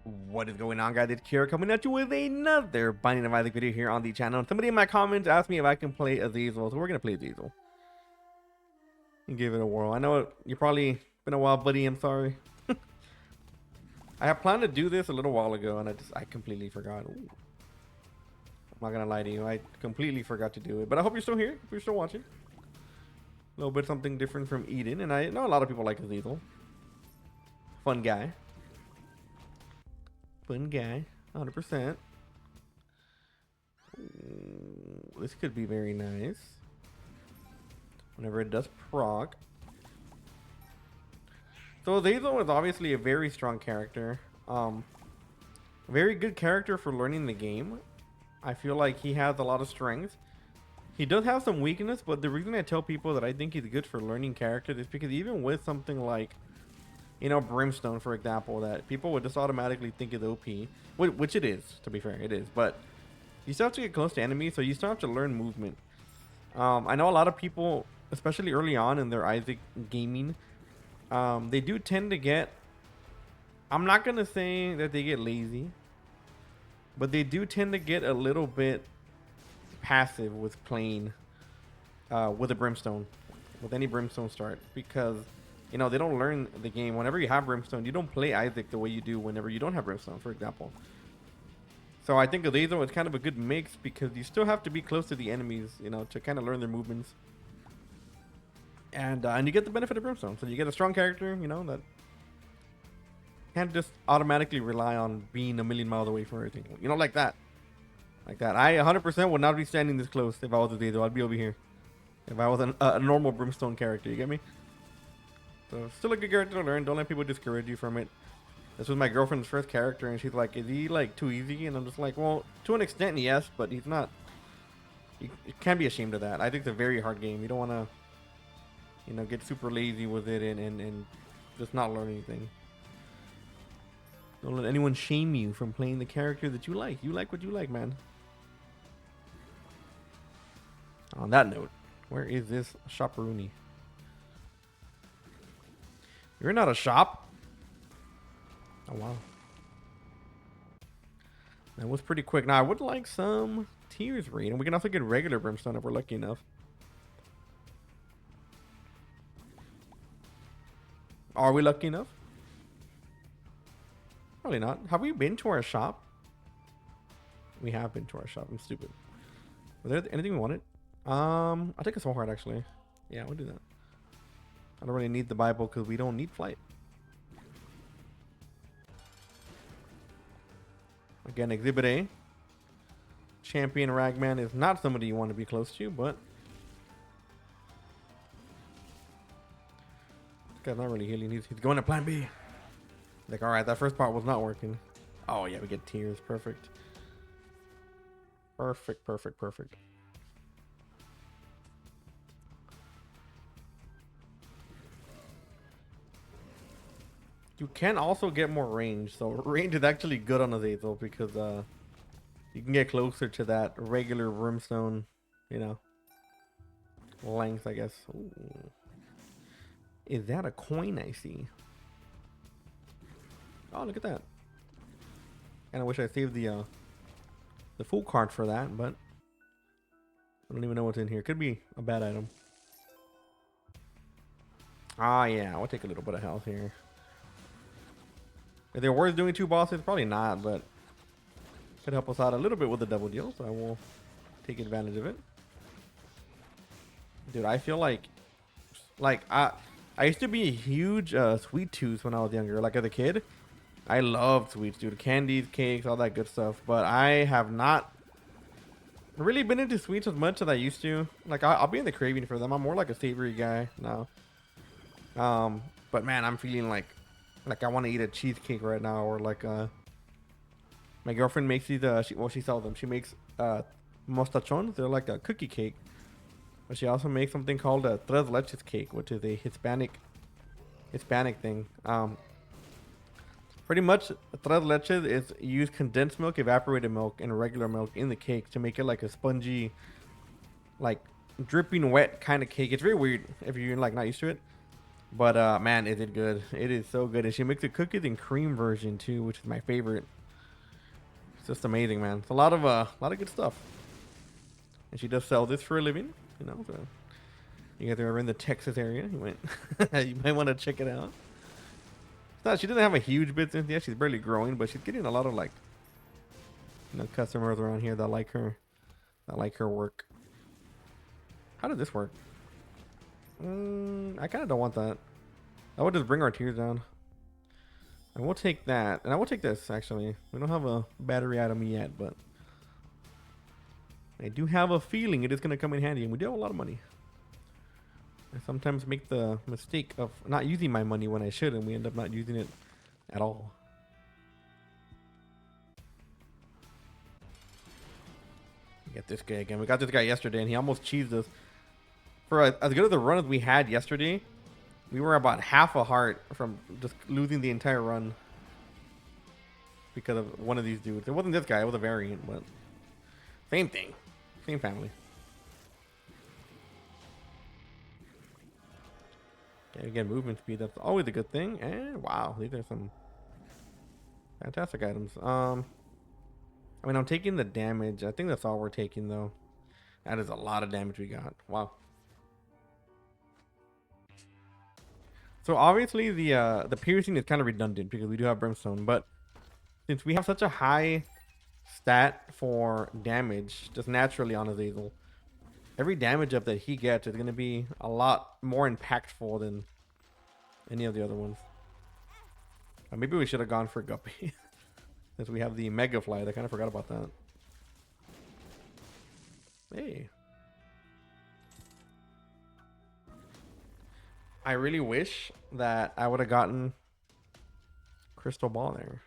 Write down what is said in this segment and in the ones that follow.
What is going on, guys? It's Kira coming at you with another Binding of Isaac video here on the channel. And somebody in my comments asked me if I can play Azazel, so we're gonna play Azazel and give it a whirl. I know you probably been a while, buddy. I'm sorry. I have planned to do this a little while ago, and I completely forgot. Ooh. I'm not gonna lie to you, I completely forgot to do it. But I hope you're still here. If you're still watching, a little bit something different from Eden, and I know a lot of people like Azazel. Fun guy. Fun guy, 100%. This could be very nice. Whenever it does proc. So Azazel is obviously a very strong character. Very good character for learning the game. I feel like he has a lot of strengths. He does have some weakness, but the reason I tell people that I think he's good for learning characters is because even with something like, you know, Brimstone, for example, that people would just automatically think is OP, which it is, to be fair, it is. But you still have to get close to enemies, so you still have to learn movement. I know a lot of people, especially early on in their Isaac gaming, they do tend to get, I'm not going to say that they get lazy, but they do tend to get a little bit passive with playing with a Brimstone, with any Brimstone start, because you know, they don't learn the game. Whenever you have Brimstone, you don't play Isaac the way you do whenever you don't have Brimstone, for example. So I think Azazel is kind of a good mix because you still have to be close to the enemies, you know, to kind of learn their movements. And you get the benefit of Brimstone. So you get a strong character, you know, that can't just automatically rely on being a million miles away from everything. You know, like that. Like that. I 100% would not be standing this close if I was Azazel. I'd be over here. If I was a normal Brimstone character, you get me? So still a good character to learn. Don't let people discourage you from it. This was my girlfriend's first character, and she's like, "Is he like too easy?" And I'm just like, "Well, to an extent, yes, but he's not. You can't be ashamed of that. I think it's a very hard game. You don't want to, you know, get super lazy with it and just not learn anything. Don't let anyone shame you from playing the character that you like. You like what you like, man." On that note, where is this shopperoonie? You're not a shop. Oh, wow. That was pretty quick. Now, I would like some tears raid. And we can also get regular Brimstone if we're lucky enough. Are we lucky enough? Probably not. Have we been to our shop? We have been to our shop. I'm stupid. Was there anything we wanted? I'll take a soul heart, actually. Yeah, we'll do that. I don't really need the Bible because we don't need flight. Again, Exhibit A. Champion Ragman is not somebody you want to be close to, but this guy's not really healing. He's going to plan B. Like, alright, that first part was not working. Oh, yeah, we get tears. Perfect. Perfect, perfect, perfect. You can also get more range, so range is actually good on Azazel because you can get closer to that regular Brimstone, you know, length, I guess. Ooh. Is that a coin I see? Oh, look at that. And I wish I saved the full card for that, but I don't even know what's in here. Could be a bad item. Ah, yeah, I'll take a little bit of health here. If they're worth doing two bosses, probably not, but could help us out a little bit with the double deal, so I will take advantage of it. Dude, I feel like I used to be a huge sweet tooth when I was younger. Like as a kid, I loved sweets, dude. Candies, cakes, all that good stuff. But I have not really been into sweets as much as I used to. Like I'll be in the craving for them. I'm more like a savory guy now. But man, I'm feeling like I want to eat a cheesecake right now, or like my girlfriend makes these she sells them. She makes mostachons. They're like a cookie cake, but she also makes something called a tres leches cake, which is a Hispanic thing. Pretty much tres leches is use condensed milk, evaporated milk, and regular milk in the cake to make it like a spongy, like dripping wet kind of cake. It's very weird if you're like not used to it. But man, is it good? It is so good, and she makes a cookies and cream version too, which is my favorite. It's just amazing, man. It's a lot of good stuff. And she does sell this for a living, you know. So you guys are ever in the Texas area, you might want to check it out. It's not, she doesn't have a huge business yet. She's barely growing, but she's getting a lot of like, customers around here that like her work. How did this work? I kind of don't want that. I would just bring our tiers down. And we'll take that. And I will take this, actually. We don't have a battery item yet, but I do have a feeling it is going to come in handy. And we do have a lot of money. I sometimes make the mistake of not using my money when I should, and we end up not using it at all. Get this guy again. We got this guy yesterday, and he almost cheesed us. For as good as the run as we had yesterday, we were about half a heart from just losing the entire run because of one of these dudes. It wasn't this guy, it was a variant, but same thing. Same family. Okay, again, movement speed, that's always a good thing. And wow, these are some fantastic items. I mean, I'm taking the damage. I think that's all we're taking, though. That is a lot of damage we got. Wow. So obviously the piercing is kind of redundant because we do have Brimstone, but since we have such a high stat for damage just naturally on Azazel, every damage up that he gets is going to be a lot more impactful than any of the other ones. Maybe we should have gone for Guppy since we have the Mega Flight. I kind of forgot about that. Hey. I really wish that I would have gotten Crystal Ball there.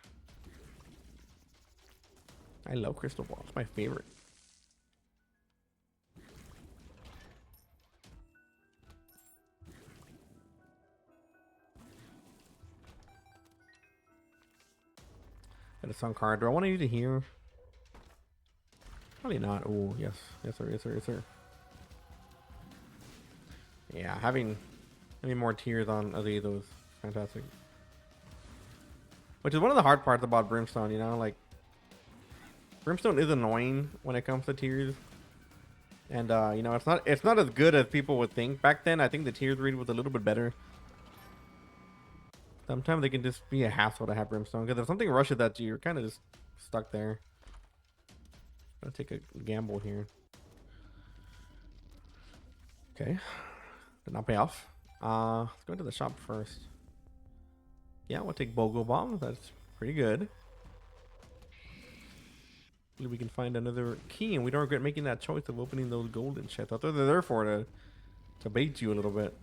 I love Crystal Ball. It's my favorite. Got a Sun card. Do I want to use it here? Probably not. Oh, yes. Yes, sir. Yes, sir. Yes, sir. Yeah, having more tiers on Azazel is fantastic. Which is one of the hard parts about Brimstone, you know? Like, Brimstone is annoying when it comes to tiers. And, you know, it's not as good as people would think. Back then, I think the tiers read was a little bit better. Sometimes they can just be a hassle to have Brimstone. Because if something rushes at you, you're kind of just stuck there. Gotta take a gamble here. Okay. Did not pay off. Let's go to the shop first. Yeah, we'll take Bogo Bomb. That's pretty good. Hopefully we can find another key and we don't regret making that choice of opening those golden chests. I thought they're there for to bait you a little bit.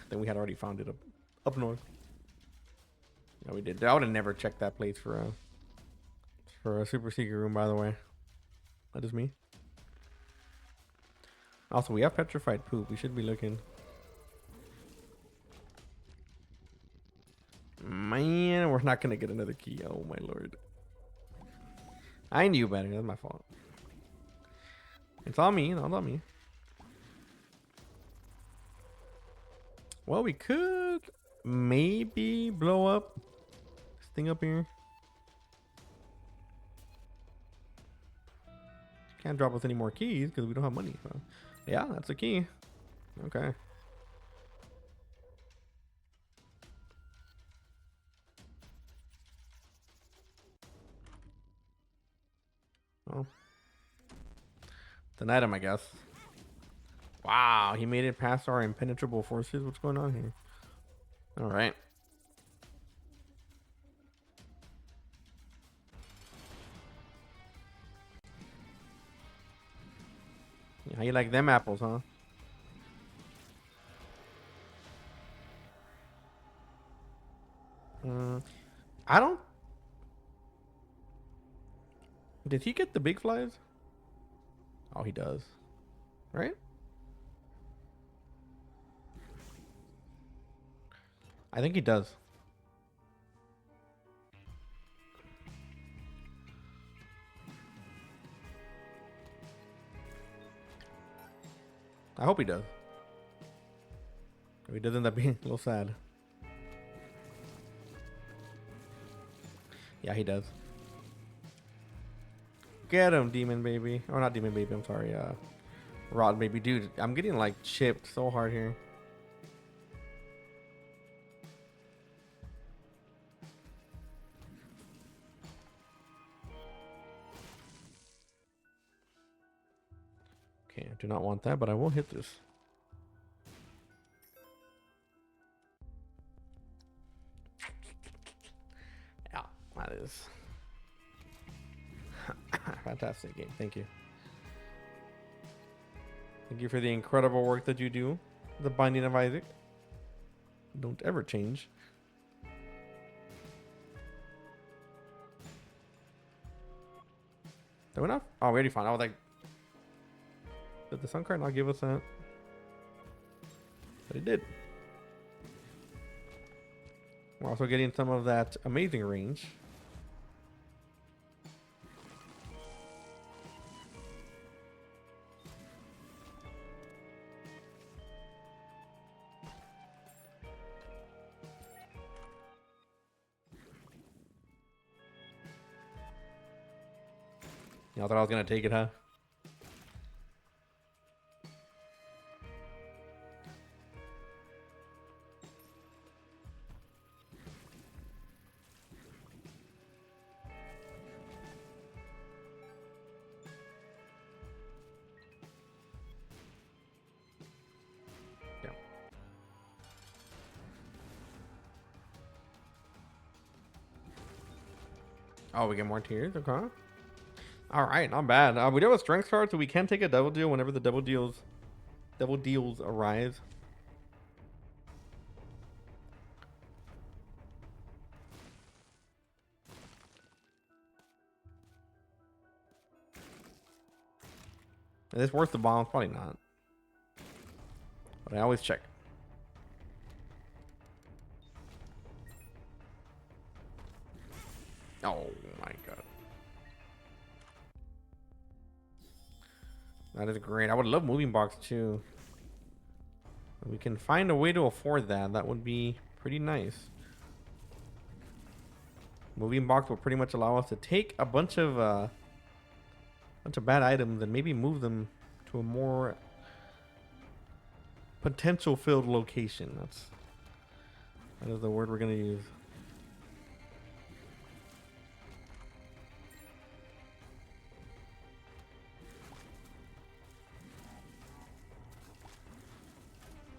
Then we had already found it up north. Yeah, we did. I would have never checked that place for a super secret room, by the way. That is me. Also, we have petrified poop. We should be looking. Man, we're not gonna get another key. Oh my lord. I knew better. That's my fault. It's on me. It's on me. Well, we could maybe blow up this thing up here. Can't drop us any more keys because we don't have money. So. Yeah, that's a key. Okay. Well, it's an item, I guess. Wow, he made it past our impenetrable forces. What's going on here? All right. Yeah, how you like them apples, huh? I don't. Did he get the big flies? Oh, he does. Right? I think he does. I hope he does. If he does end up being a little sad. Yeah, he does. Get him, demon baby. Or not demon baby, I'm sorry. Rod baby. Dude, I'm getting like chipped so hard here. Okay, I do not want that, but I will hit this. Yeah, that is fantastic game. Thank you. Thank you for the incredible work that you do. The Binding of Isaac. Don't ever change. Did we not? Oh, we already found. I was like, did the sun card not give us that? But it did. We're also getting some of that amazing range. Y'all thought I was gonna take it, huh? Yeah. Oh, we get more tiers, okay. All right, not bad. We do have a strength card, so we can take a double deal whenever the double deals arise. Is this worth the bomb? Probably not. But I always check. Oh my god. That is great. I would love moving box too. If we can find a way to afford that. That would be pretty nice. Moving box will pretty much allow us to take a bunch of bad items and maybe move them to a more potential filled location. That is the word we're gonna use.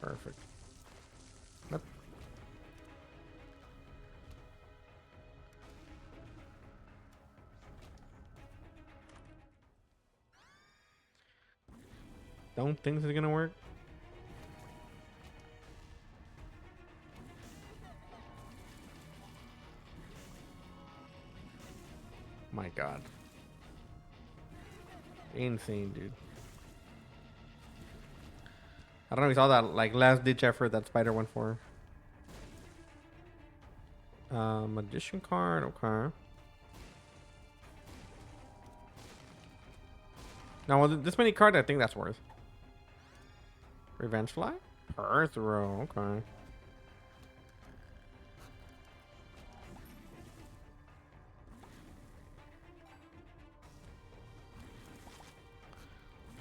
Perfect. Yep. Don't think this is gonna work. My god. Insane, dude. I don't know if you saw that like last ditch effort that Spider went for. Magician card, okay. Now with this many cards, I think that's worth. Revenge Fly? Per throw, okay.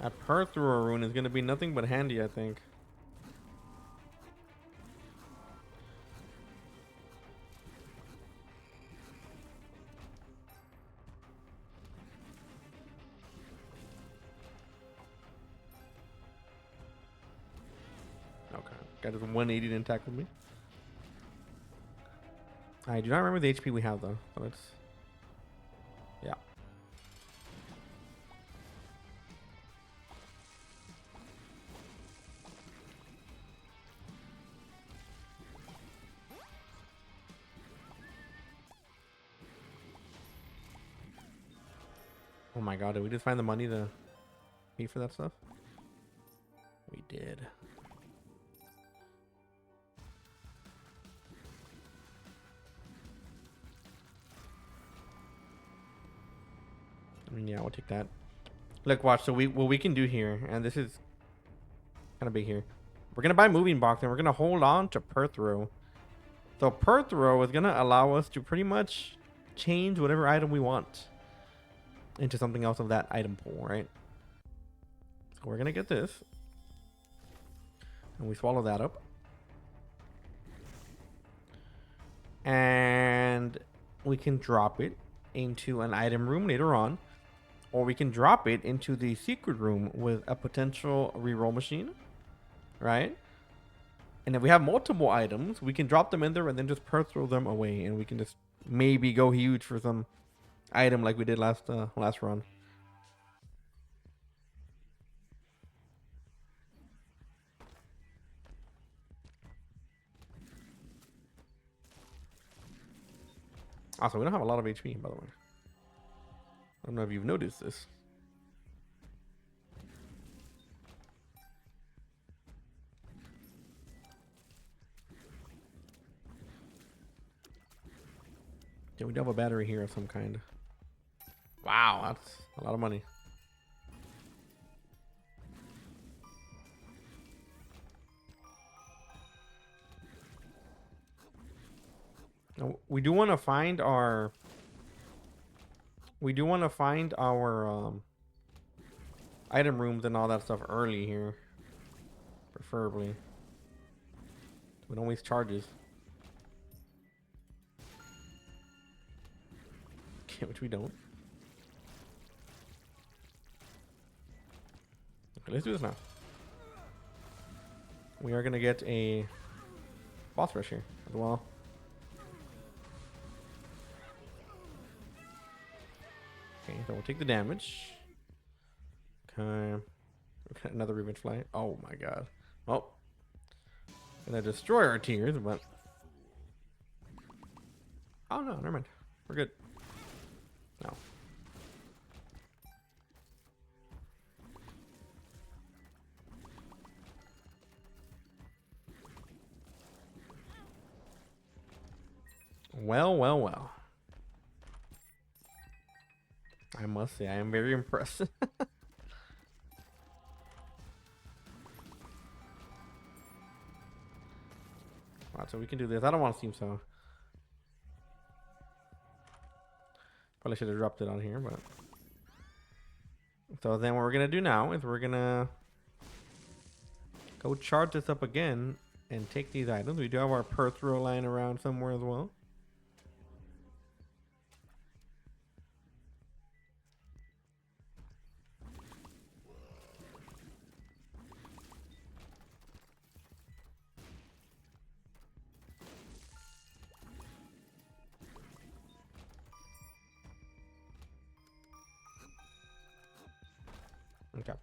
That per throw rune is gonna be nothing but handy, I think. Okay, got his 180 to attack with me. I do not remember the HP we have though, so let's. Yeah. Oh my god, did we just find the money to pay for that stuff? We did. I mean, yeah, we'll take that. Look, watch. So what we can do here, and this is kind of big here. We're gonna buy moving box and we're gonna hold on to Perth Row. So Perth Row is gonna allow us to pretty much change whatever item we want into something else of that item pool, right? So we're gonna get this, and we swallow that up, and we can drop it into an item room later on, or we can drop it into the secret room with a potential reroll machine, right? And if we have multiple items, we can drop them in there and then just Perth throw them away, and we can just maybe go huge for some item like we did last run. Also, we don't have a lot of HP, by the way. I don't know if you've noticed this. Yeah, we do have a battery here of some kind. Wow, that's a lot of money. Now, we do want to find our item rooms and all that stuff early here, preferably. We don't waste charges. Okay, which we don't. Okay, let's do this now. We are gonna get a boss rush here as well. Okay, so we'll take the damage. Okay. Another revenge fly. Oh my god. Oh. Gonna destroy our tears, but. Oh no, never mind. We're good. No. Well, well, well. I must say, I am very impressed. Alright, so we can do this. I don't want to seem so. Probably should have dropped it on here, but. So then what we're going to do now is we're going to go charge this up again and take these items. We do have our Perth row lying around somewhere as well. Okay.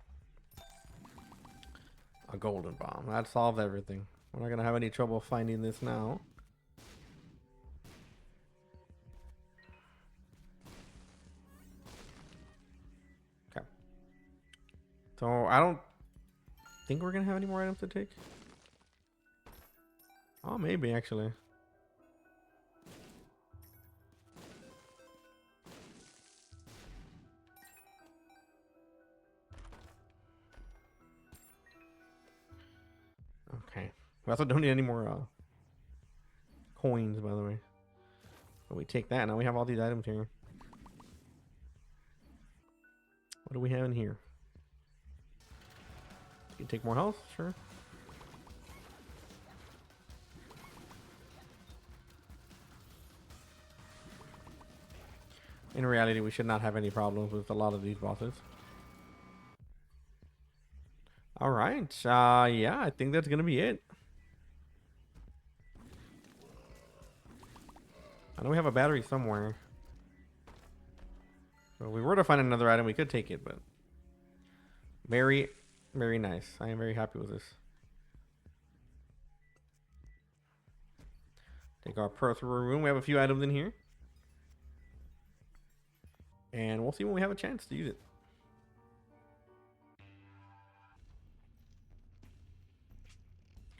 A golden bomb. That solved everything. We're not going to have any trouble finding this now. Okay. So I don't think we're going to have any more items to take. Oh, maybe actually. Okay. We also don't need any more coins, by the way. But we take that. Now we have all these items here. What do we have in here? You can take more health, sure. In reality, we should not have any problems with a lot of these bosses. All right. Yeah, I think that's gonna be it. I know we have a battery somewhere. So if we were to find another item, we could take it, but very, very nice. I am very happy with this. Take our Perth room. We have a few items in here. And we'll see when we have a chance to use it.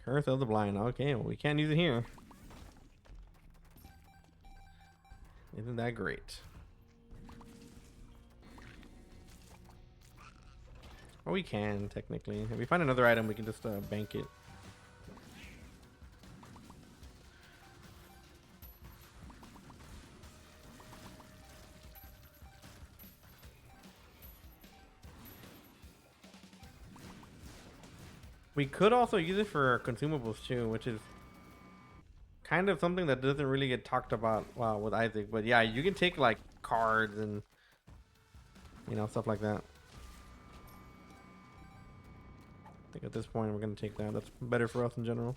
Curse of the Blind. Okay, well, we can't use it here. Isn't that great? Or we can, technically. If we find another item, we can just bank it. We could also use it for consumables too, which is kind of something that doesn't really get talked about with Isaac. But yeah, you can take like cards and stuff like that. I think at this point we're gonna take that. That's better for us in general.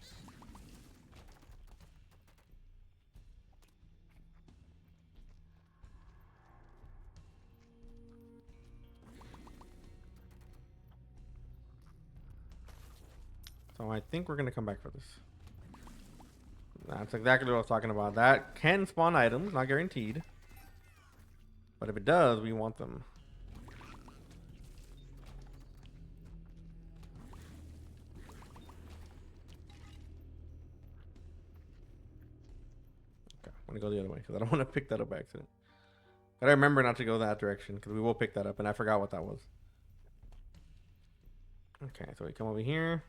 So I think we're gonna come back for this. That's exactly what I was talking about. That can spawn items, not guaranteed. But if it does, we want them. Okay, I'm gonna go the other way because I don't want to pick that up by accident. Gotta remember not to go that direction because we will pick that up, and I forgot what that was. Okay, so we come over here.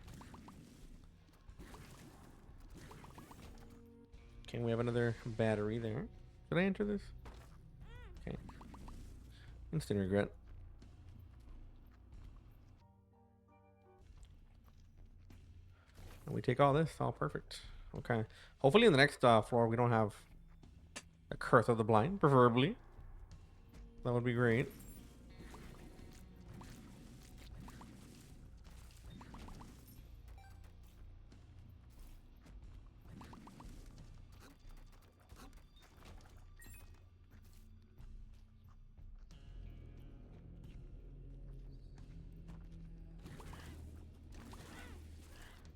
Okay, we have another battery there. Did I enter this? Okay. Instant regret. And we take all this. All perfect. Okay. Hopefully in the next floor we don't have a curse of the blind, preferably. That would be great.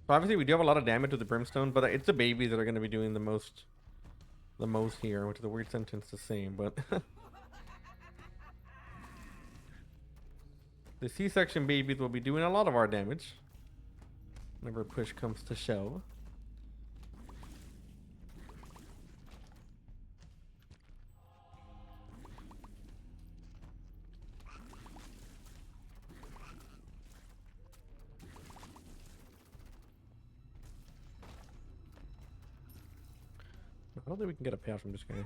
So obviously we do have a lot of damage with the Brimstone, but it's the babies that are going to be doing the most here, which is a weird sentence to say, but the C-section babies will be doing a lot of our damage whenever push comes to shove. I don't think we can get a payout from this guy.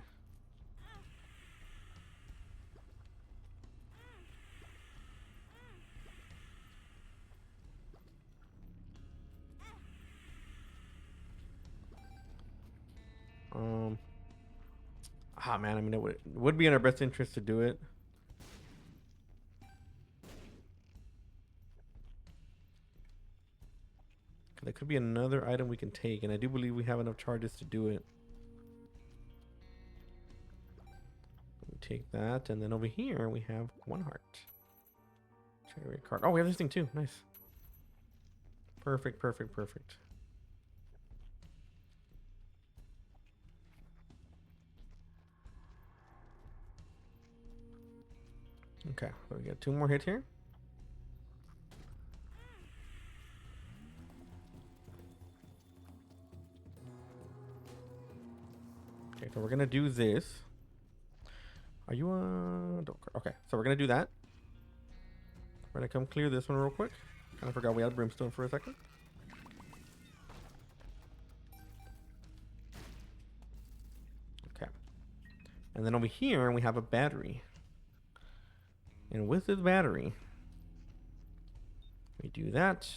Man, I mean, it would be in our best interest to do it. There could be another item we can take, and I do believe we have enough charges to do it. We take that, and then over here we have 1 heart. Chariot card. Oh, we have this thing too. Nice. Perfect, perfect, perfect. Okay, so we got 2 more hits here. Okay, so we're gonna do this. Are you okay, so we're gonna do that. We're gonna come clear this one real quick. Kind of forgot we had Brimstone for a second. Okay. And then over here we have a battery. And with this battery, we do that.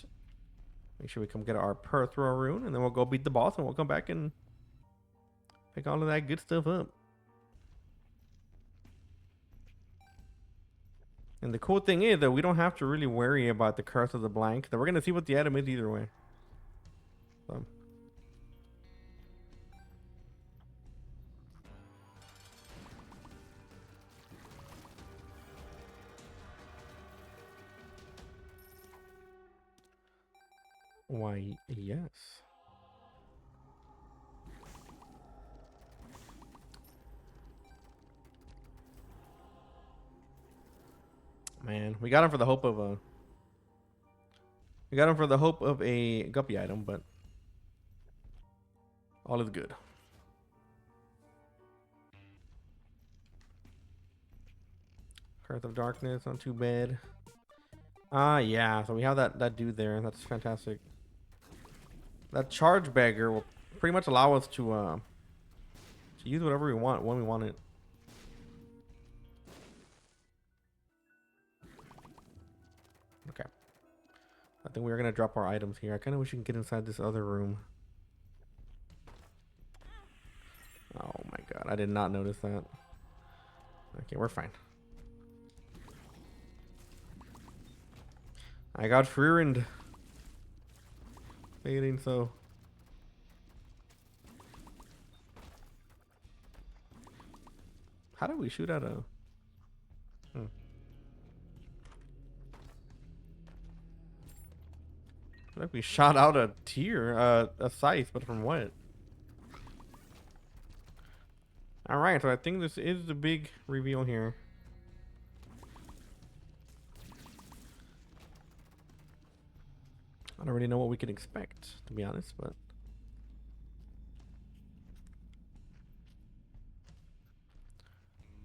Make sure we come get our Perthrow rune, and then we'll go beat the boss, and we'll come back and pick all of that good stuff up. And the cool thing is that we don't have to really worry about the curse of the blank. That we're gonna see what the item is either way. So. Why, yes. Man, we got him for the hope of a... We got him for the hope of a guppy item, but... all is good. Hearth of Darkness, not too bad. Yeah. So we have that dude there. That's fantastic. That charge bagger will pretty much allow us to use whatever we want when we want it. Okay. I think we're gonna drop our items here. I kind of wish we can get inside this other room. Oh my god, I did not notice that. Okay, we're fine. I got ruined. Fading so. How do we shoot at a? Like we shot out a tier, a scythe, but from what? All right, so I think this is the big reveal here. I don't really know what we can expect, to be honest, but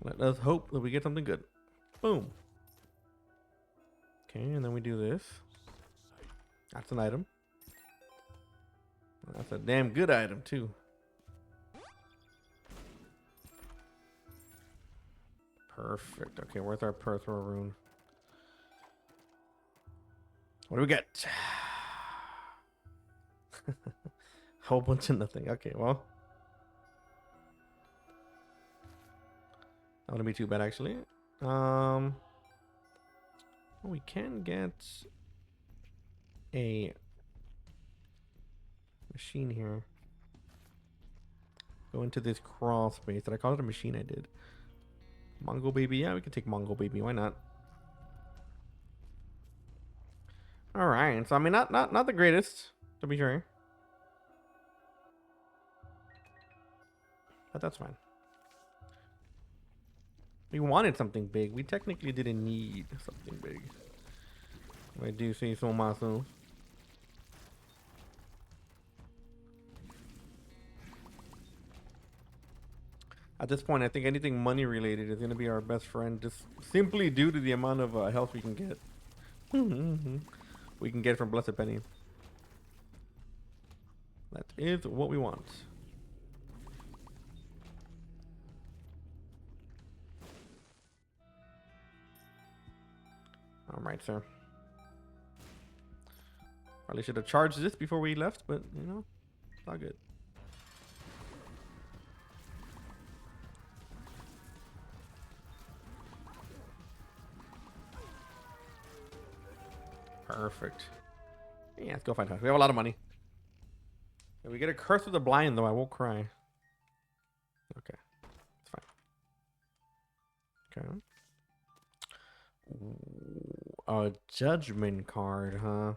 let us hope that we get something good. Boom. Okay, and then we do this. That's an item. That's a damn good item, too. Perfect. Okay, where's our Perthro rune? What do we get? Whole bunch of nothing. Okay, well. That wouldn't be too bad, actually. We can get a machine here. Go into this crawl space. Did I call it a machine? I did. Mongo baby. Yeah, we can take Mongo baby. Why not? All right. So I mean, not the greatest, to be sure, but that's fine. We wanted something big. We technically didn't need something big. I do say so myself. At this point, I think anything money related is going to be our best friend, just simply due to the amount of health we can get. We can get from Blessed Penny. That is what we want. All right, sir. Probably should have charged this before we left, but you know, it's all good. Perfect. Yeah, let's go find her. We have a lot of money. If we get a curse of the blind, though, I won't cry. Okay, it's fine. Okay. Ooh, a judgment card, huh?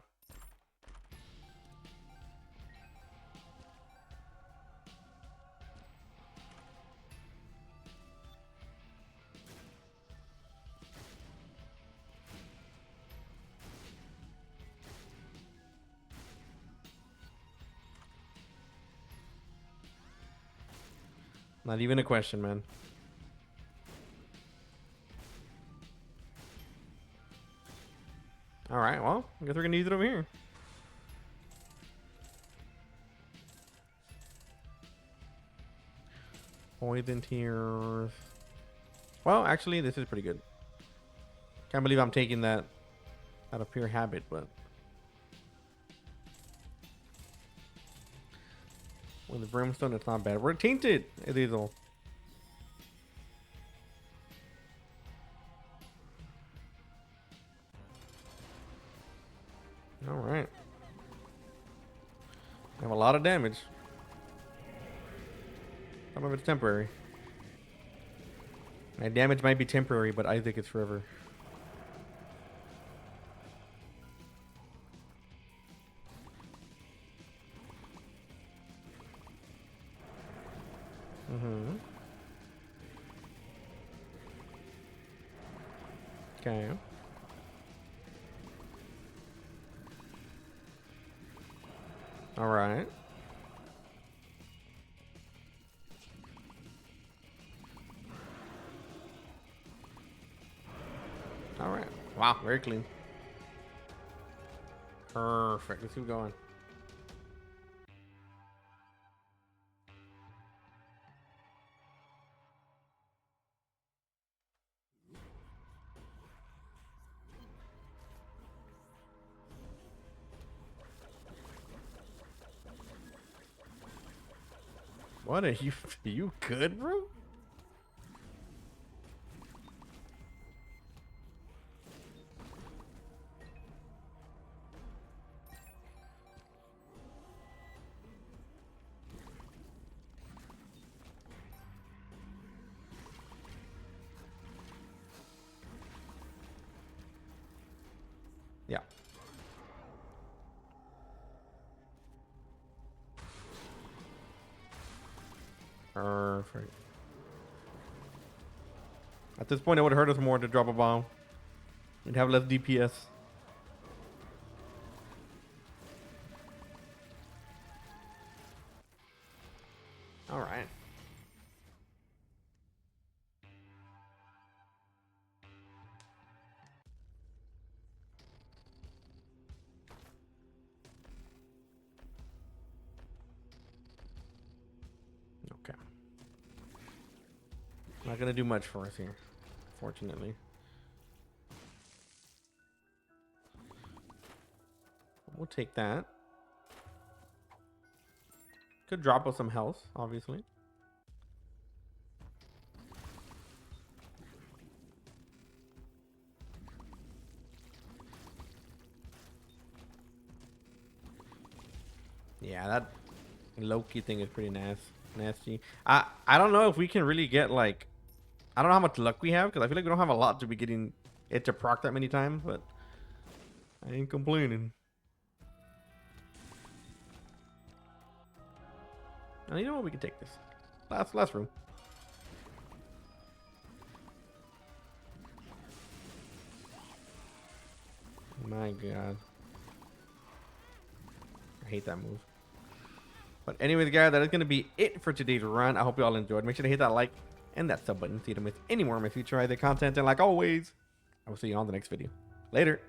Not even a question, man. All right, well, I guess we're gonna use it over here. Poison tears. Well, actually, this is pretty good. Can't believe I'm taking that out of pure habit, but with the brimstone, it's not bad. We're tainted, Edizel. All right. I have a lot of damage. Some of it's temporary. My damage might be temporary, but I think it's forever. Mm-hmm. Okay. All right. All right. Wow, very clean. Perfect. Let's keep going. What are you? You good, bro? Yeah. Perfect. At this point, it would hurt us more to drop a bomb. We'd have less DPS. All right. Okay. Not gonna do much for us here, fortunately. We'll take that. Could drop us some health, obviously. Yeah, that Loki thing is pretty nasty. I don't know if we can really get like, I don't know how much luck we have because I feel like we don't have a lot to be getting it to proc that many times, but I ain't complaining. Now, you know what? We can take this. Last room. My God. I hate that move. But anyways, guys, that is going to be it for today's run. I hope you all enjoyed. Make sure to hit that like and that sub button so you don't miss any more of my future either content. And like always, I will see you on the next video. Later.